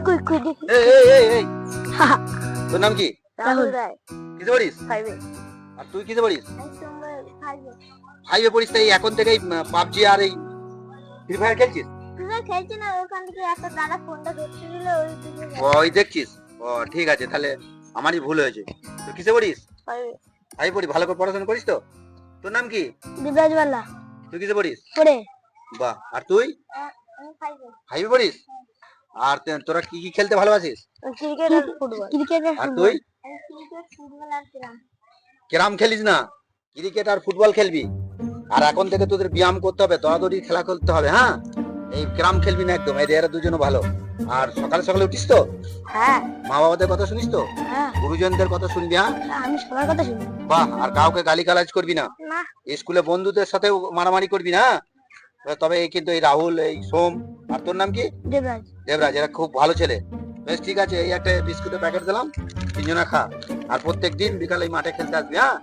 কই কই দেখি। এই তোর নাম কি? রাহুল রায়। কিসে পড়িস? 5 এ। আর তুই কিসে পড়িস? 5 এ। 5 এ পড়িস, তাই এখন থেকেই পাবজি আর এই ফ্রি ফায়ার খেলছিস? তুই খেলছি না, ওখান থেকে একটা দাদা ফোনটা ধরতে দিল, ওই দিকে ওই দেখছিস? ও ঠিক আছে, তাহলে আমারই ভুল হয়েছে। তুই কিসে পড়িস? 5 এ। 5 পড়ি, ভালো করে পড়াশোনা করিস তো? তোর নাম কি? দিবরাজ বাল্লা। তুই কিসে পড়িস? পড়ে। বাহ, আর তুই? আমি 5 এ। 5 এ পড়িস? আর তোরা কি কি খেলতে ভালোবাসিস? ক্রিকেট আর ফুটবল। ক্রিকেট আর আর ফুটবল। তুই? আমি ক্রিকেট, ফুটবল আর ক্যারাম। ক্যারাম খেলিস না, ক্রিকেট আর ফুটবল খেলবি। আর এখন থেকে তোদের ব্যায়াম করতে হবে, দৌড়াদৌড়ি খেলা করতে হবে, হ্যাঁ? এই ক্যারাম খেলবি না একদম, এরা দুজনে ভালো। আর সকালে সকালে উঠিস তো? হ্যাঁ মা বাবাদের কথা শুনিস তো? হ্যাঁ, গুরুজনদের কথা শুনবি, হ্যাঁ? আমি সবার কথা শুনি। বাহ, আর কাউকে গালিগালাজ করবি না। না। স্কুলে বন্ধুদের সাথেও মারামারি করবি না, হ্যাঁ? তবে এই কিন্তু এই রাহুল, এই সোম, আর তোর নাম কি? দেবরাজ। দেবরাজ, এরা খুব ভালো ছেলে। বেশ ঠিক আছে, এই একটা বিস্কুটের প্যাকেট দিলাম, তিনজনা খা। আর প্রত্যেক দিন বিকালে এই মাঠে খেলতে আসবি, হ্যাঁ?